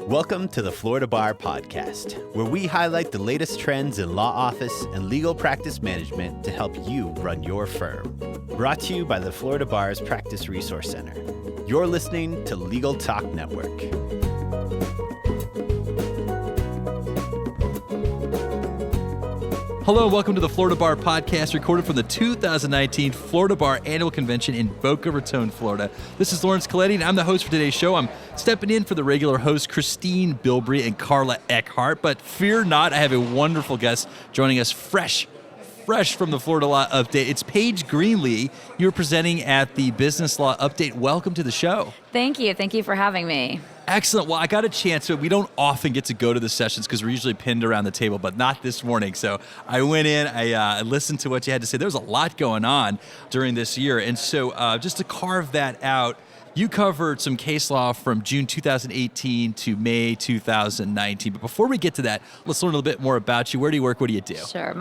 Welcome to the Florida Bar Podcast, where we highlight the latest trends in law office and legal practice management to help you run your firm. Brought to you by the Florida Bar's Practice Resource Center. You're listening to Legal Talk Network. Hello and welcome to the Florida Bar Podcast, recorded from the 2019 Florida Bar Annual Convention in Boca Raton, Florida. This is Laurence Colletti, and I'm the host for today's show. I'm stepping in for the regular hosts, Christine Bilbrey and Carla Eckhart. But fear not, I have a wonderful guest joining us fresh from the Florida Law Update. It's Paige Greenlee. You're presenting at the Business Law Update. Welcome to the show. Thank you. Thank you for having me. Excellent. Well, I got a chance. We don't often get to go to the sessions because we're usually pinned around the table, but not this morning. So I went in, I listened to what you had to say. There was a lot going on during this year. And so just to carve that out, you covered some case law from June 2018 to May 2019. But before we get to that, let's learn a little bit more about you. Where do you work? What do you do? Sure.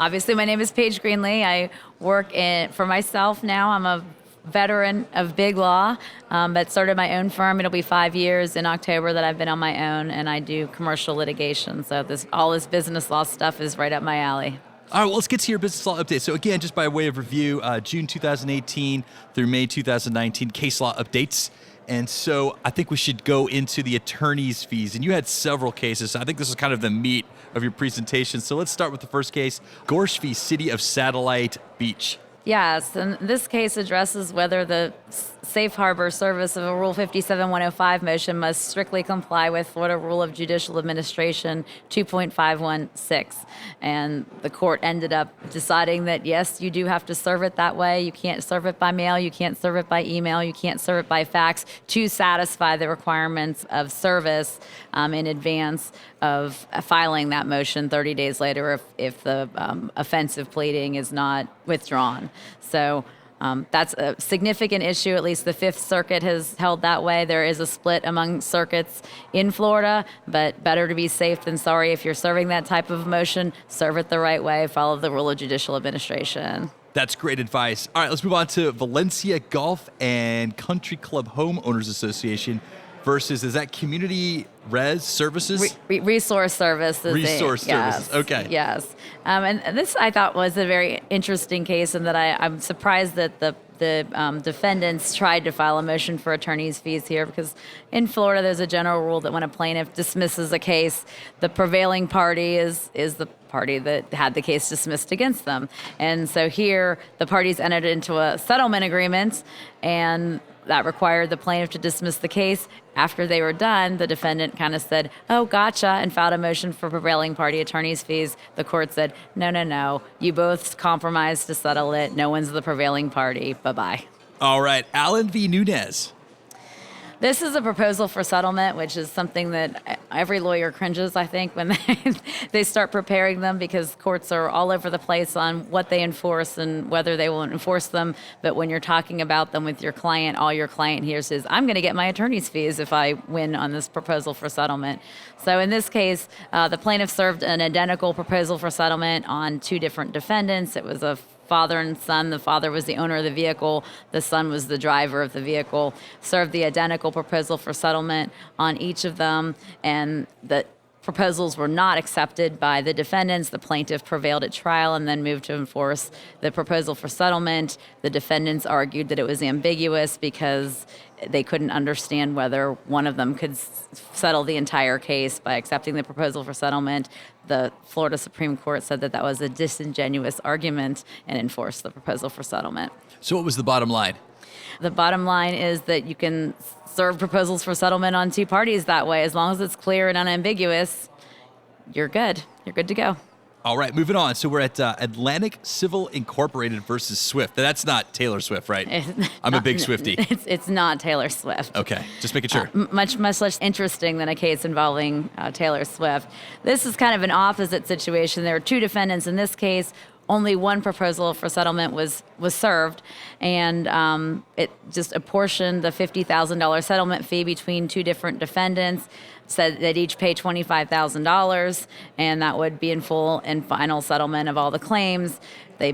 Obviously my name is Paige Greenlee. I work for myself now. I'm a veteran of big law, but started my own firm. It'll be 5 years in October that I've been on my own, and I do commercial litigation. So all this business law stuff is right up my alley. All right, well, let's get to your business law update. So again, just by way of review, June 2018 through May 2019 case law updates. And so I think we should go into the attorney's fees. And you had several cases. So I think this is kind of the meat of your presentation. So let's start with the first case, Gorsh v. City of Satellite Beach. Yes, and this case addresses whether the safe harbor service of a Rule 57-105 motion must strictly comply with Florida Rule of Judicial Administration 2.516. And the court ended up deciding that, yes, you do have to serve it that way. You can't serve it by mail. You can't serve it by email. You can't serve it by fax to satisfy the requirements of service in advance of filing that motion 30 days later if the offensive pleading is not withdrawn. So that's a significant issue. At least the Fifth Circuit has held that way. There is a split among circuits in Florida, but better to be safe than sorry. If you're serving that type of motion, serve it the right way. Follow the rule of judicial administration. That's great advice. All right, let's move on to Valencia Golf and Country Club Homeowners Association versus, is that Community Res Services? Resource Services. Resource Services, okay. Yes. And this I thought was a very interesting case, in that I'm surprised that the defendants tried to file a motion for attorney's fees here, because in Florida there's a general rule that when a plaintiff dismisses a case, the prevailing party is the party that had the case dismissed against them. And so here the parties entered into a settlement agreement, and that required the plaintiff to dismiss the case. After they were done, the defendant kind of said, "Oh, gotcha," and filed a motion for prevailing party attorney's fees. The court said, no, you both compromised to settle it. No one's the prevailing party. Bye-bye. All right, Allen v. Nunez. This is a proposal for settlement, which is something that every lawyer cringes, I think, when they start preparing them, because courts are all over the place on what they enforce and whether they will enforce them. But when you're talking about them with your client, all your client hears is, "I'm going to get my attorney's fees if I win on this proposal for settlement." So in this case, the plaintiff served an identical proposal for settlement on two different defendants. It was a father and son. The father was the owner of the vehicle. The son was the driver of the vehicle. Served the identical proposal for settlement on each of them, and the proposals were not accepted by the defendants. The plaintiff prevailed at trial and then moved to enforce the proposal for settlement. The defendants argued that it was ambiguous because they couldn't understand whether one of them could settle the entire case by accepting the proposal for settlement. The Florida Supreme Court said that was a disingenuous argument and enforced the proposal for settlement. So what was the bottom line? The bottom line is that you can serve proposals for settlement on two parties that way. As long as it's clear and unambiguous, you're good. You're good to go. All right, moving on. So we're at Atlantic Civil Incorporated versus Swift. That's not Taylor Swift, right? I'm a big Swiftie. It's not Taylor Swift. Okay, just making sure. Much less interesting than a case involving Taylor Swift. This is kind of an opposite situation. There are two defendants in this case. Only one proposal for settlement was served, and it just apportioned the $50,000 settlement fee between two different defendants. said they'd each pay $25,000, and that would be in full and final settlement of all the claims. The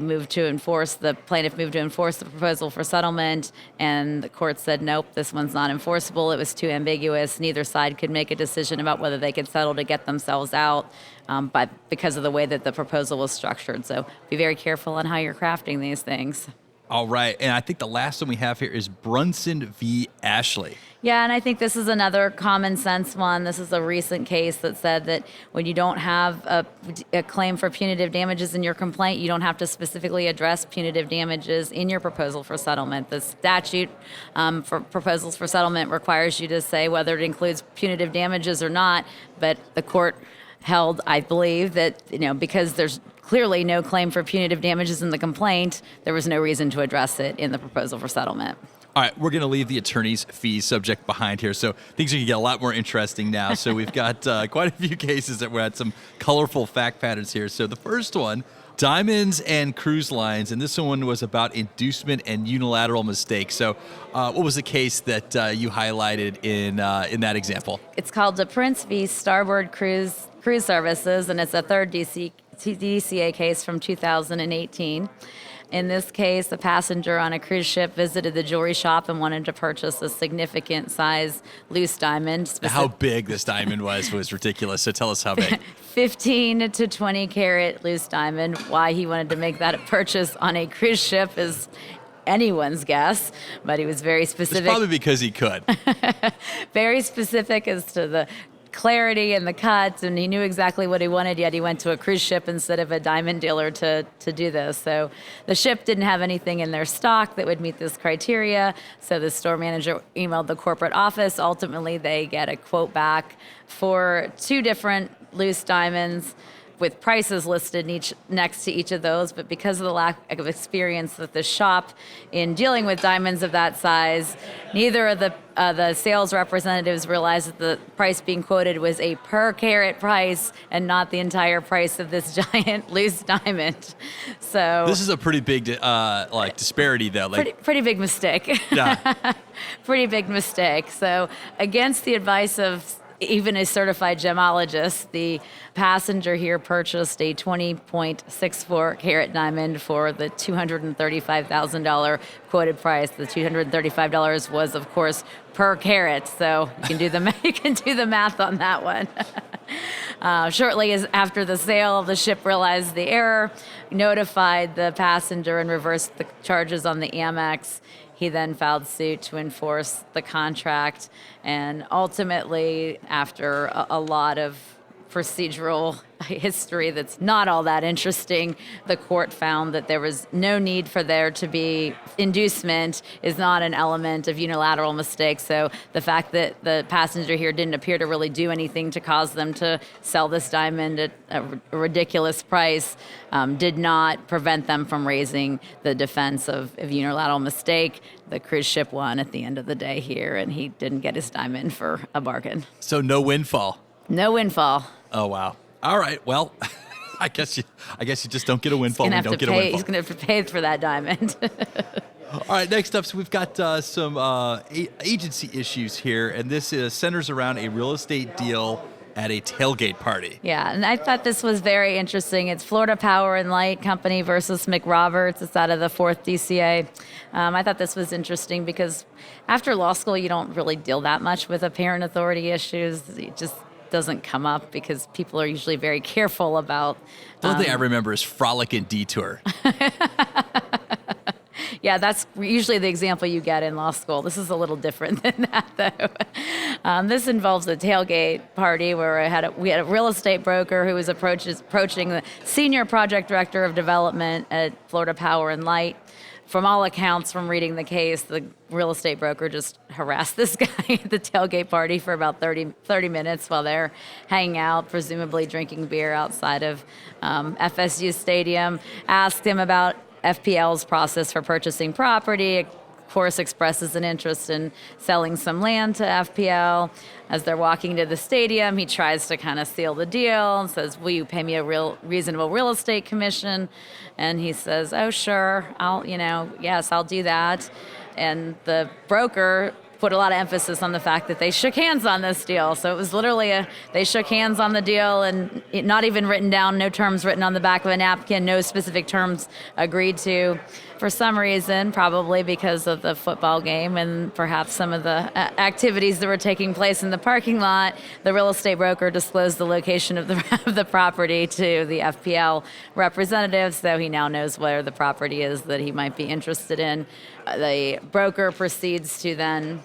plaintiff moved to enforce the proposal for settlement, and the court said, nope, this one's not enforceable. It was too ambiguous. Neither side could make a decision about whether they could settle to get themselves out, but because of the way that the proposal was structured. So be very careful on how you're crafting these things. All right. And I think the last one we have here is Brunson v. Ashley. Yeah, and I think this is another common sense one. This is a recent case that said that when you don't have a claim for punitive damages in your complaint, you don't have to specifically address punitive damages in your proposal for settlement. The statute for proposals for settlement requires you to say whether it includes punitive damages or not, but the court held, I believe, that because there's clearly no claim for punitive damages in the complaint, there was no reason to address it in the proposal for settlement. All right, we're going to leave the attorney's fees subject behind here, so things are going to get a lot more interesting now. So we've got quite a few cases that had some colorful fact patterns here. So the first one, diamonds and cruise lines, and this one was about inducement and unilateral mistakes. So what was the case that you highlighted in that example? It's called the Prince v. Starboard Cruise Services, and it's a third DCA case from 2018. In this case, a passenger on a cruise ship visited the jewelry shop and wanted to purchase a significant size loose diamond. How big this diamond was ridiculous. So tell us how big. 15 to 20 carat loose diamond. Why he wanted to make that a purchase on a cruise ship is anyone's guess, but he was very specific. It's probably because he could. Very specific as to the clarity and the cuts, and he knew exactly what he wanted, yet he went to a cruise ship instead of a diamond dealer to do this. So the ship didn't have anything in their stock that would meet this criteria, so the store manager emailed the corporate office. Ultimately, they get a quote back for 2 different loose diamonds with prices listed next to each of those, but because of the lack of experience with the shop in dealing with diamonds of that size, neither of the sales representatives realized that the price being quoted was a per carat price and not the entire price of this giant loose diamond. So this is a pretty big disparity, though. Pretty big mistake. Yeah. Pretty big mistake. So against the advice of even a certified gemologist, the passenger here purchased a 20.64 carat diamond for the $235,000 quoted price. The $235 was, of course, per carat, so you can do the math on that one. Shortly after the sale, the ship realized the error, notified the passenger, and reversed the charges on the Amex. He then filed suit to enforce the contract, and ultimately, after a lot of procedural history that's not all that interesting, the court found that there was no need for there to be inducement is not an element of unilateral mistake. So the fact that the passenger here didn't appear to really do anything to cause them to sell this diamond at a ridiculous price did not prevent them from raising the defense of unilateral mistake. The cruise ship won at the end of the day here, and he didn't get his diamond for a bargain. So no windfall. No windfall. Oh, wow. All right. Well, I guess you just don't get a windfall when you don't get a windfall. He's going to have to pay for that diamond. All right. Next up, so we've got some agency issues here, and this centers around a real estate deal at a tailgate party. Yeah, and I thought this was very interesting. It's Florida Power and Light Company versus McRoberts. It's out of the 4th DCA. I thought this was interesting because after law school, you don't really deal that much with apparent authority issues. It just doesn't come up because people are usually very careful about. The only thing I remember is frolic and detour. Yeah, that's usually the example you get in law school. This is a little different than that, though. This involves a tailgate party where we had a real estate broker who was approaching the senior project director of development at Florida Power and Light. From all accounts, from reading the case, the real estate broker just harassed this guy at the tailgate party for about 30 minutes while they're hanging out, presumably drinking beer outside of FSU Stadium. Asked him about FPL's process for purchasing property. Of course, expresses an interest in selling some land to FPL. As they're walking to the stadium, he tries to kind of seal the deal and says, "Will you pay me a reasonable real estate commission?" And he says, "Oh, sure, yes, I'll do that." And the broker put a lot of emphasis on the fact that they shook hands on this deal. So it was literally they shook hands on the deal, and not even written down, no terms written on the back of a napkin, no specific terms agreed to. For some reason, probably because of the football game and perhaps some of the activities that were taking place in the parking lot, the real estate broker disclosed the location of the property to the FPL representative, so he now knows where the property is that he might be interested in. The broker proceeds to then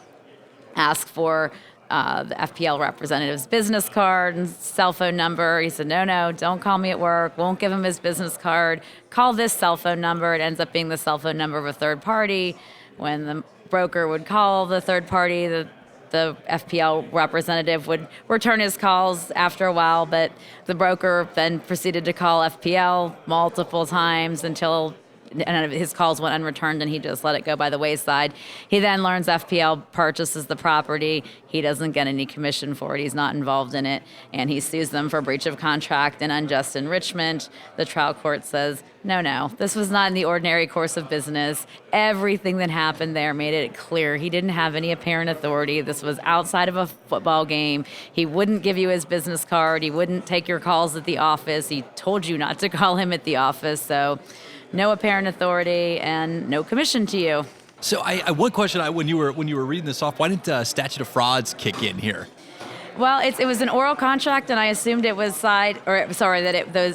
ask for the FPL representative's business card and cell phone number. He said, no, don't call me at work. Won't give him his business card. Call this cell phone number. It ends up being the cell phone number of a third party. When the broker would call the third party, the FPL representative would return his calls after a while, but the broker then proceeded to call FPL multiple times until his calls went unreturned, and he just let it go by the wayside. He then learns FPL purchases the property. He doesn't get any commission for it. He's not involved in it, and he sues them for breach of contract and unjust enrichment. The trial court says, no, this was not in the ordinary course of business. Everything that happened there made it clear he didn't have any apparent authority. This was outside of a football game. He wouldn't give you his business card. He wouldn't take your calls at the office. He told you not to call him at the office, so no apparent authority and no commission to you. So I one question, when you were reading this off, why didn't statute of frauds kick in here? Well, it was an oral contract, and I assumed it was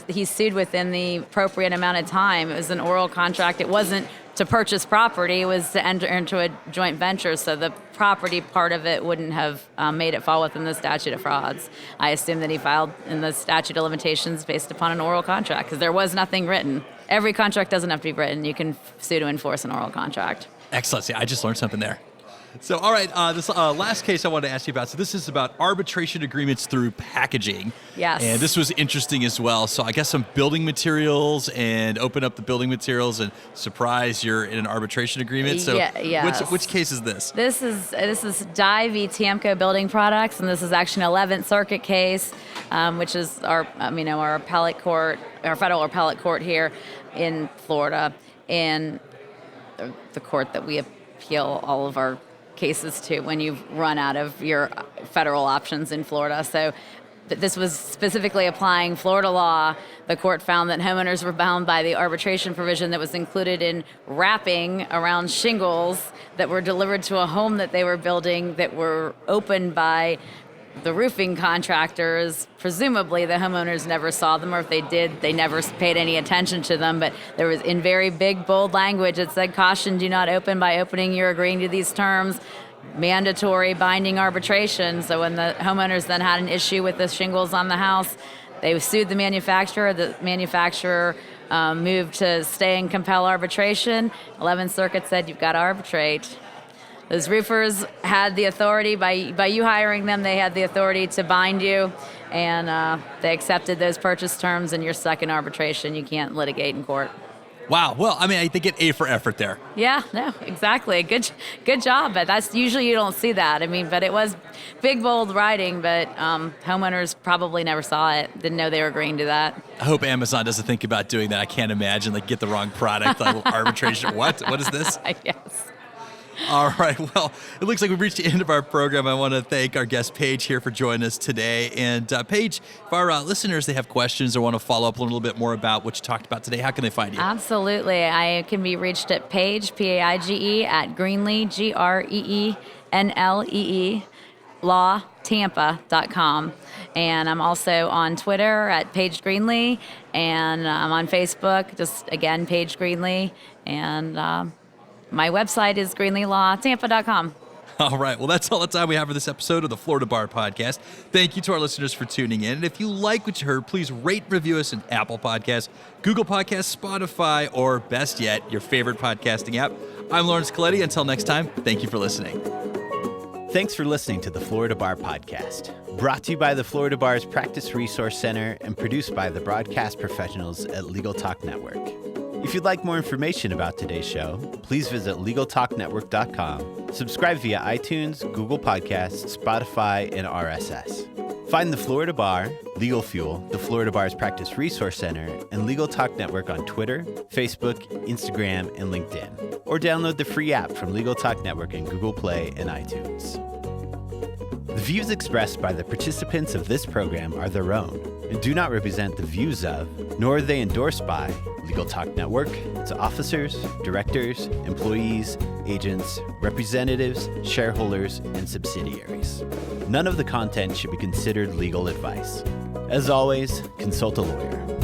he sued within the appropriate amount of time. It was an oral contract. It wasn't to purchase property. It was to enter into a joint venture, so the property part of it wouldn't have made it fall within the statute of frauds. I assumed that he filed in the statute of limitations based upon an oral contract, because there was nothing written. Every contract doesn't have to be written. You can sue to enforce an oral contract. Excellent. See, I just learned something there. So, all right, this last case I wanted to ask you about. So this is about arbitration agreements through packaging. Yes. And this was interesting as well. So I guess some building materials, and open up the building materials and surprise, you're in an arbitration agreement. So yes. Which case is this? This is Dye v. Tamco Building Products, and this is actually an 11th Circuit case, which is our appellate court, our federal appellate court here in Florida, and the court that we appeal all of our cases to when you've run out of your federal options in Florida. So this was specifically applying Florida law. The court found that homeowners were bound by the arbitration provision that was included in wrapping around shingles that were delivered to a home that they were building, that were opened by the roofing contractors. Presumably the homeowners never saw them, or if they did, they never paid any attention to them. But there was, in very big, bold language, it said, caution, do not open by opening, you're agreeing to these terms, mandatory binding arbitration. So when the homeowners then had an issue with the shingles on the house, they sued the manufacturer. The manufacturer moved to stay and compel arbitration. 11th Circuit said, you've got to arbitrate. Those roofers had the authority, by you hiring them, they had the authority to bind you, and they accepted those purchase terms, and you're stuck in arbitration. You can't litigate in court. Wow. Well, I mean, they get A for effort there. Yeah, no, exactly. Good job. But that's usually, you don't see that. I mean, but it was big, bold writing, but homeowners probably never saw it, didn't know they were agreeing to that. I hope Amazon doesn't think about doing that. I can't imagine, get the wrong product, arbitration. What is this? Yes. All right. Well, it looks like we've reached the end of our program. I want to thank our guest, Paige, here for joining us today. And Paige, if our listeners, they have questions or want to follow up a little bit more about what you talked about today, how can they find you? Absolutely. I can be reached at Paige, Paige, at Greenlee, Greenlee, Law, Tampa.com. And I'm also on Twitter at Paige Greenlee, and I'm on Facebook, just again, Paige Greenlee. And my website is GreenleeLawTampa.com. All right. Well, that's all the time we have for this episode of the Florida Bar Podcast. Thank you to our listeners for tuning in. And if you like what you heard, please rate and review us in Apple Podcasts, Google Podcasts, Spotify, or best yet, your favorite podcasting app. I'm Laurence Colletti. Until next time, thank you for listening. Thanks for listening to the Florida Bar Podcast, brought to you by the Florida Bar's Practice Resource Center and produced by the broadcast professionals at Legal Talk Network. If you'd like more information about today's show, please visit LegalTalkNetwork.com. Subscribe via iTunes, Google Podcasts, Spotify, and RSS. Find the Florida Bar, Legal Fuel, the Florida Bar's Practice Resource Center, and Legal Talk Network on Twitter, Facebook, Instagram, and LinkedIn. Or download the free app from Legal Talk Network in Google Play and iTunes. The views expressed by the participants of this program are their own and do not represent the views of, nor are they endorsed by, Legal Talk Network, its officers, directors, employees, agents, representatives, shareholders, and subsidiaries. None of the content should be considered legal advice. As always, consult a lawyer.